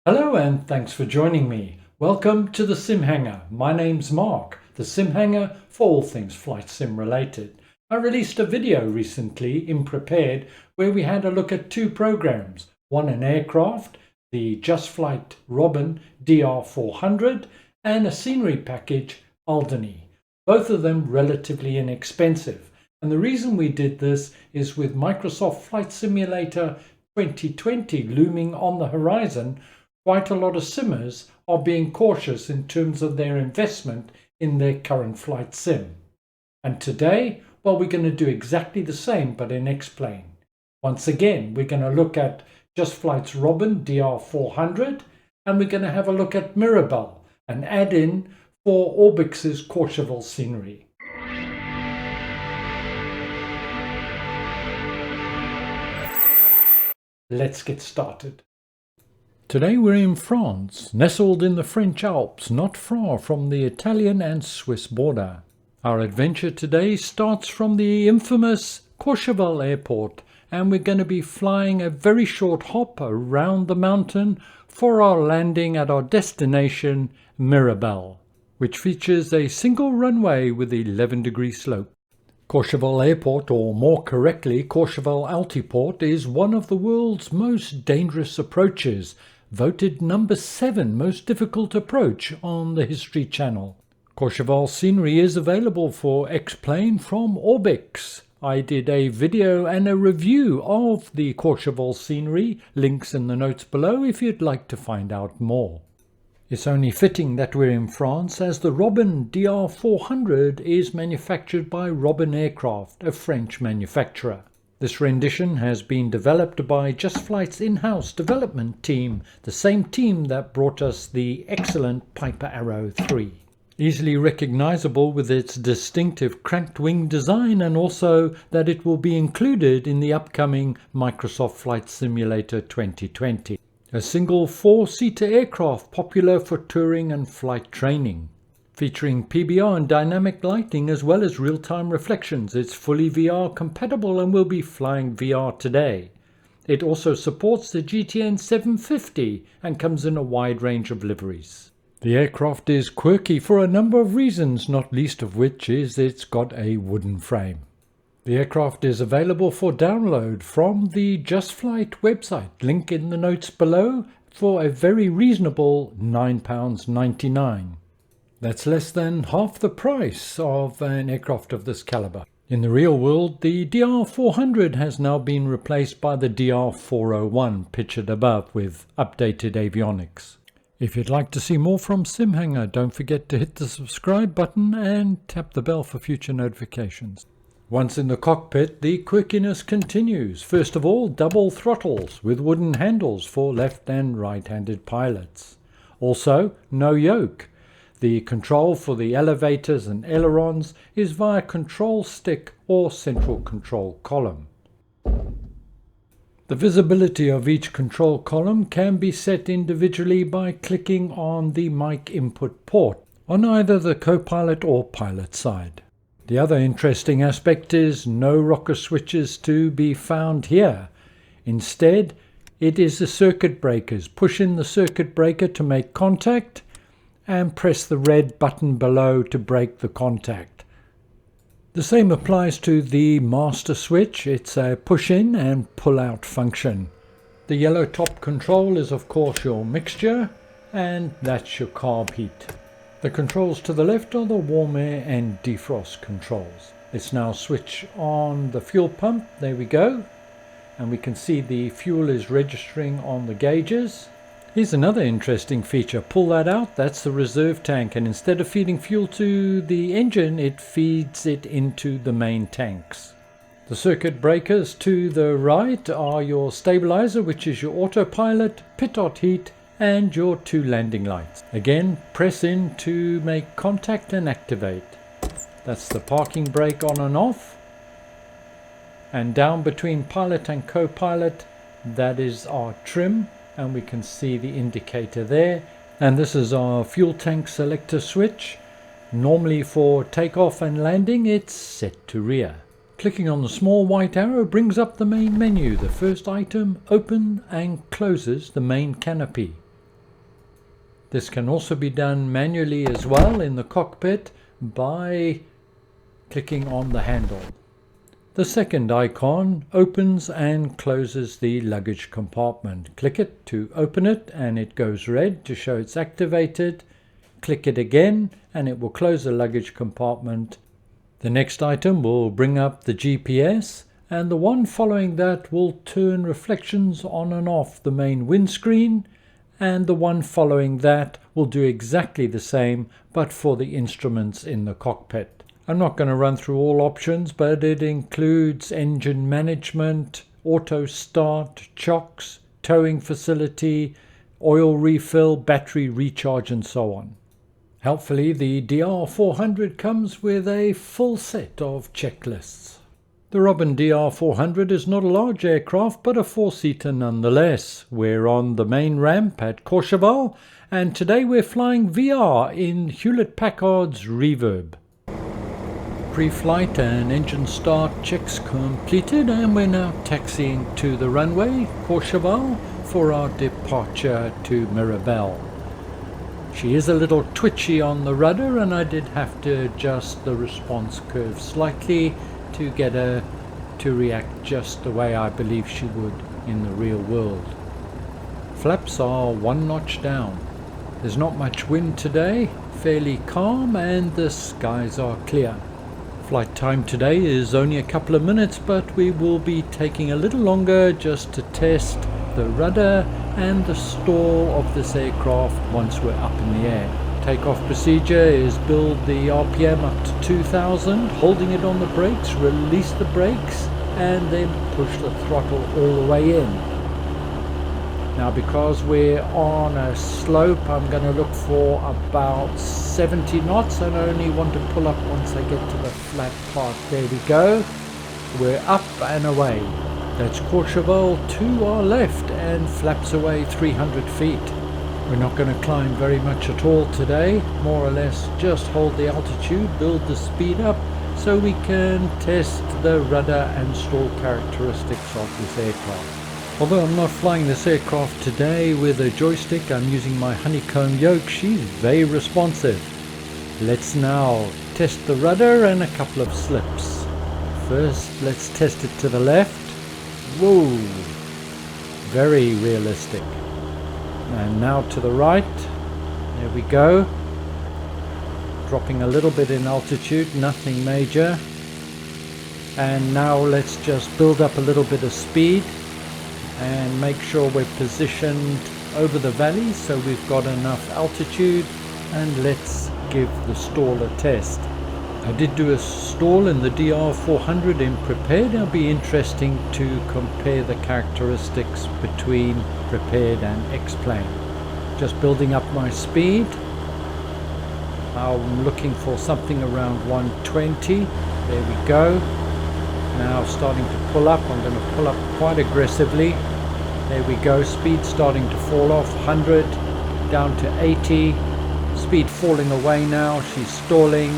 Hello and thanks for joining me. Welcome to the SimHanger. My name's Mark, the SimHanger for all things flight sim related. I released a video recently in Prepared where we had a look at two programs, one an aircraft, the Just Flight Robin DR400, and a scenery package, Alderney. Both of them relatively inexpensive. And the reason we did this is with Microsoft Flight Simulator 2020 looming on the horizon, quite a lot of simmers are being cautious in terms of their investment in their current flight sim. And today, well, we're going to do exactly the same but in Xplane. Once again, we're going to look at Just Flight's Robin DR400 and we're going to have a look at Meribel and add in for Orbx's Courchevel scenery. Let's get started. Today we're in France, nestled in the French Alps, not far from the Italian and Swiss border. Our adventure today starts from the infamous Courchevel airport, and we're going to be flying a very short hop around the mountain for our landing at our destination, Meribel, which features a single runway with 11-degree slope. Courchevel Airport, or more correctly Courchevel Altiport, is one of the world's most dangerous approaches, voted number 7 most difficult approach on the History Channel. Courchevel scenery is available for Xplane from Orbx. I did a video and a review of the Courchevel scenery, links in the notes below if you'd like to find out more. It's only fitting that we're in France, as the Robin DR400 is manufactured by Robin Aircraft, a French manufacturer. This rendition has been developed by Just Flight's in-house development team, the same team that brought us the excellent Piper Arrow 3. Easily recognizable with its distinctive cranked wing design, and also that it will be included in the upcoming Microsoft Flight Simulator 2020. A single 4-seater aircraft popular for touring and flight training. Featuring PBR and dynamic lighting as well as real-time reflections, it's fully VR compatible and will be flying VR today. It also supports the GTN 750 and comes in a wide range of liveries. The aircraft is quirky for a number of reasons, not least of which is it's got a wooden frame. The aircraft is available for download from the Just Flight website, link in the notes below, for a very reasonable £9.99. That's less than half the price of an aircraft of this caliber. In the real world, the DR400 has now been replaced by the DR401, pictured above, with updated avionics. If you'd like to see more from SimHanger, don't forget to hit the subscribe button and tap the bell for future notifications. Once in the cockpit, the quirkiness continues. First of all, double throttles with wooden handles for left and right-handed pilots. Also, no yoke. The control for the elevators and ailerons is via control stick or central control column. The visibility of each control column can be set individually by clicking on the mic input port on either the co-pilot or pilot side. The other interesting aspect is no rocker switches to be found here. Instead, it is the circuit breakers. Push in the circuit breaker to make contact and press the red button below to break the contact. The same applies to the master switch. It's a push in and pull out function. The yellow top control is of course your mixture, and that's your carb heat. The controls to the left are the warm air and defrost controls. Let's now switch on the fuel pump. There we go. And we can see the fuel is registering on the gauges. Here's another interesting feature. Pull that out, that's the reserve tank, and instead of feeding fuel to the engine, it feeds it into the main tanks. The circuit breakers to the right are your stabilizer, which is your autopilot, pitot heat, and your 2 landing lights. Again, press in to make contact and activate. That's the parking brake on and off. And down between pilot and co-pilot, that is our trim. And we can see the indicator there, and this is our fuel tank selector switch. Normally for takeoff and landing it's set to rear. Clicking on the small white arrow brings up the main menu. The first item opens and closes the main canopy. This can also be done manually as well in the cockpit by clicking on the handle. The second icon opens and closes the luggage compartment. Click it to open it and it goes red to show it's activated. Click it again and it will close the luggage compartment. The next item will bring up the GPS, and the one following that will turn reflections on and off the main windscreen, and the one following that will do exactly the same but for the instruments in the cockpit. I'm not going to run through all options, but it includes engine management, auto start, chocks, towing facility, oil refill, battery recharge and so on. Helpfully, the DR400 comes with a full set of checklists. The Robin DR400 is not a large aircraft, but a four-seater nonetheless. We're on the main ramp at Courchevel, and today we're flying VR in Hewlett-Packard's Reverb. Pre-flight and engine start checks completed, and we're now taxiing to the runway, Courchevel, for our departure to Meribel. She is a little twitchy on the rudder, and I did have to adjust the response curve slightly to get her to react just the way I believe she would in the real world. Flaps are one notch down. There's not much wind today, fairly calm, and the skies are clear. Flight time today is only a couple of minutes, but we will be taking a little longer just to test the rudder and the stall of this aircraft once we're up in the air. Takeoff procedure is build the RPM up to 2000, holding it on the brakes, release the brakes, and then push the throttle all the way in. Now, because we're on a slope, I'm going to look for about 70 knots and I only want to pull up once I get to the flat part. There we go. We're up and away. That's Courchevel to our left and flaps away 300 feet. We're not going to climb very much at all today. More or less just hold the altitude, build the speed up so we can test the rudder and stall characteristics of this aircraft. Although I'm not flying this aircraft today with a joystick, I'm using my honeycomb yoke. She's very responsive. Let's now test the rudder and a couple of slips. First, let's test it to the left. Whoa! Very realistic. And now to the right. There we go. Dropping a little bit in altitude, nothing major. And now let's just build up a little bit of speed and make sure we're positioned over the valley so we've got enough altitude, and let's give the stall a test. I did do a stall in the DR400 in Prepared. It'll be interesting to compare the characteristics between Prepared and Xplane. Just building up my speed. I'm looking for something around 120. There we go. Now starting to pull up. I'm going to pull up quite aggressively. There we go. Speed starting to fall off. 100 down to 80. Speed falling away now. She's stalling.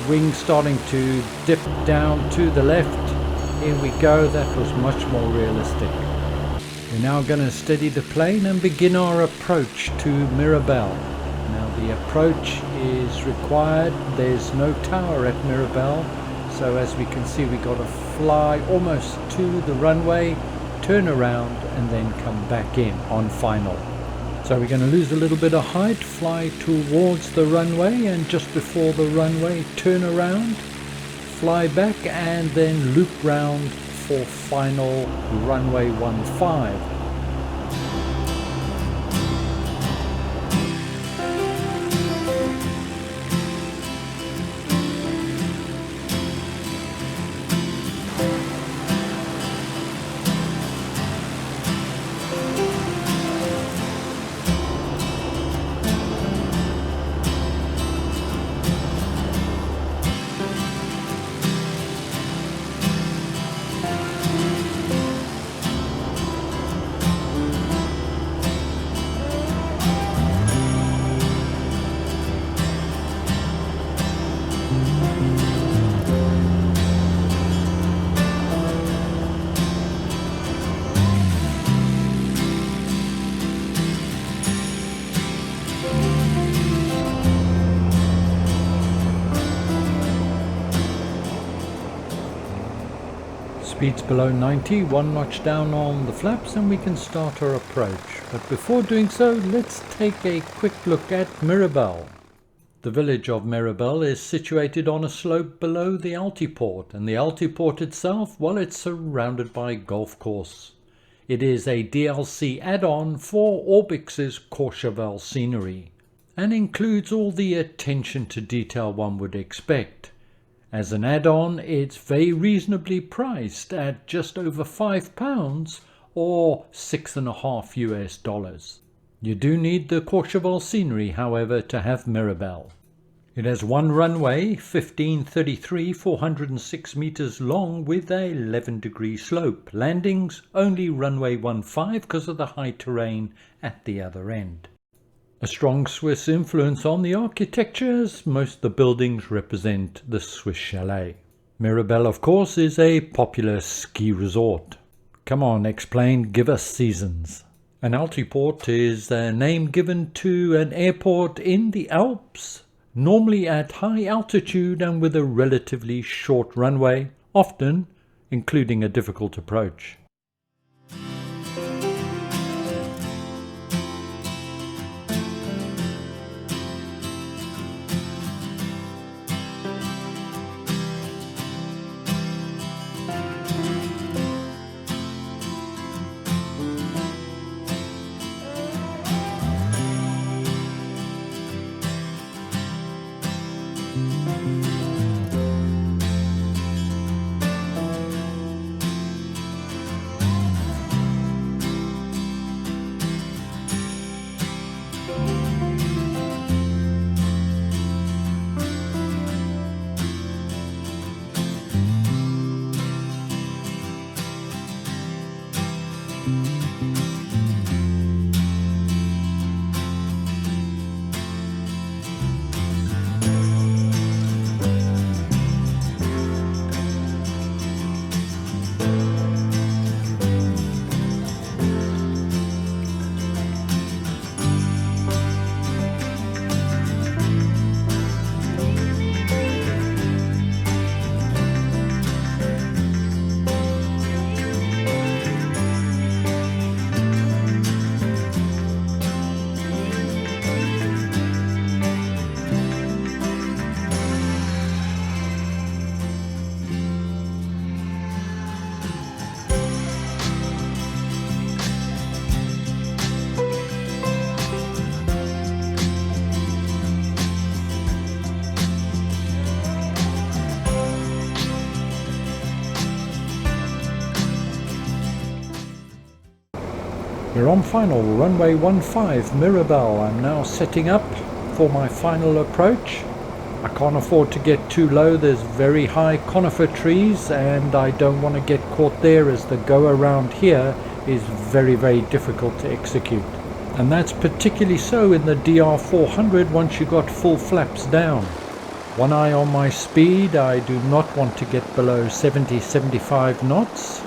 Wing starting to dip down to the left. Here we go. That was much more realistic. We're now going to steady the plane and begin our approach to Meribel. Now the approach is required. There's no tower at Meribel. So as we can see, we got to fly almost to the runway, turn around and then come back in on final. So we're going to lose a little bit of height, fly towards the runway, and just before the runway turn around, fly back and then loop round for final runway 15. Speed's below 90, 1 notch down on the flaps, and we can start our approach. But before doing so, let's take a quick look at Meribel. The village of Meribel is situated on a slope below the Altiport, and the Altiport itself, well, it's surrounded by golf course. It is a DLC add-on for Orbx's Courchevel scenery, and includes all the attention to detail one would expect. As an add-on, it's very reasonably priced at just over £5 or $6.50 US. You do need the Courchevel scenery, however, to have Meribel. It has one runway, 1533, 406 meters long with a 11-degree slope. Landings only runway 15 because of the high terrain at the other end. A strong Swiss influence on the architecture, as most of the buildings represent the Swiss chalet. Meribel, of course, is a popular ski resort. Come on, Xplane, give us seasons. An Altiport is a name given to an airport in the Alps, normally at high altitude and with a relatively short runway, often including a difficult approach. We're on final, runway 15, Meribel. I'm now setting up for my final approach. I can't afford to get too low, there's very high conifer trees and I don't want to get caught there, as the go around here is very difficult to execute. And that's particularly so in the DR400 once you got full flaps down. One eye on my speed, I do not want to get below 70-75 knots.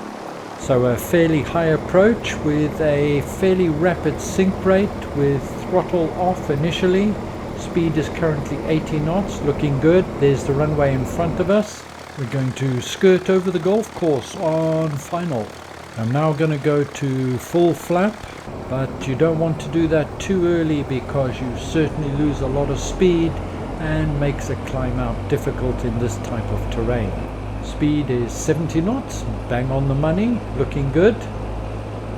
So a fairly high approach with a fairly rapid sink rate with throttle off initially. Speed is currently 80 knots, looking good. There's the runway in front of us. We're going to skirt over the golf course on final. I'm now going to go to full flap, but you don't want to do that too early because you certainly lose a lot of speed and makes a climb out difficult in this type of terrain. Speed is 70 knots, bang on the money, looking good.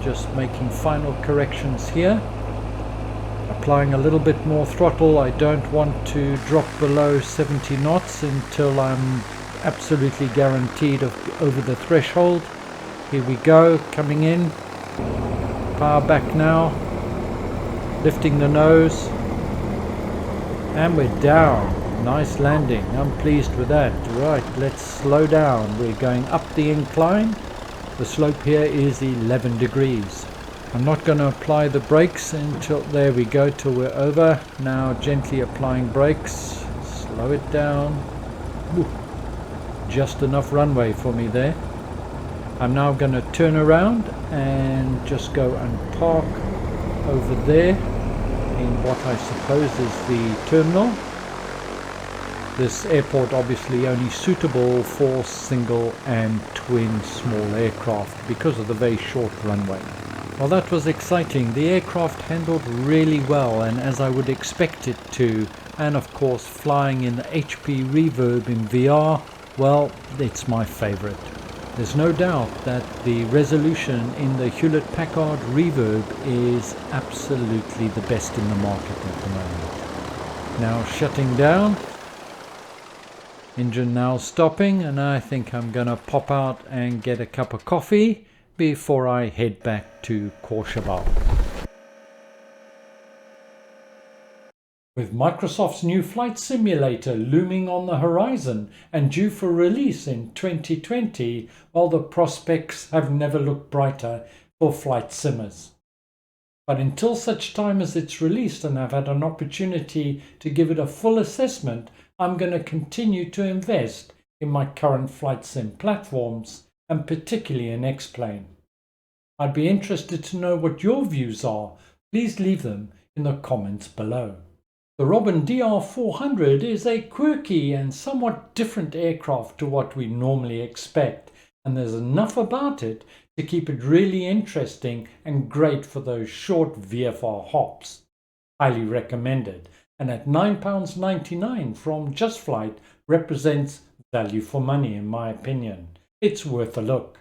Just making final corrections here. Applying a little bit more throttle. I don't want to drop below 70 knots until I'm absolutely guaranteed of over the threshold. Here we go, coming in. Power back now. Lifting the nose. And we're down. Nice landing, I'm pleased with that. Right, let's slow down. We're going up the incline. The slope here is 11 degrees. I'm not going to apply the brakes until, there we go, till we're over. Now gently applying brakes. Slow it down. Ooh, just enough runway for me there. I'm now going to turn around and just go and park over there in what I suppose is the terminal. This airport obviously only suitable for single and twin small aircraft because of the very short runway. Well, that was exciting. The aircraft handled really well, and as I would expect it to, and of course flying in the HP Reverb in VR, well, it's my favorite. There's no doubt that the resolution in the Hewlett-Packard Reverb is absolutely the best in the market at the moment. Now shutting down, engine now stopping, and I think I'm gonna pop out and get a cup of coffee before I head back to Courchevel. With Microsoft's new flight simulator looming on the horizon and due for release in 2020, well, the prospects have never looked brighter for flight simmers. But until such time as it's released and I've had an opportunity to give it a full assessment, I'm going to continue to invest in my current flight sim platforms, and particularly in Xplane. I'd be interested to know what your views are. Please leave them in the comments below. The Robin DR400 is a quirky and somewhat different aircraft to what we normally expect, and there's enough about it to keep it really interesting and great for those short VFR hops. Highly recommended, and at £9.99 from Just Flight represents value for money in my opinion. It's worth a look.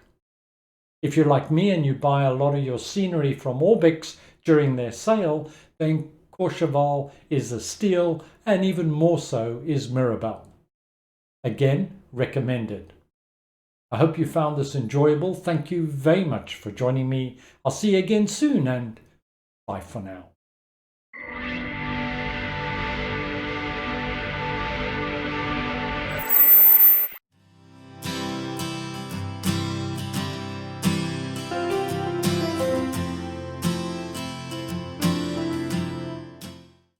If you're like me and you buy a lot of your scenery from Orbx during their sale, then Courchevel is a steal, and even more so is Meribel. Again, recommended. I hope you found this enjoyable. Thank you very much for joining me. I'll see you again soon, and bye for now.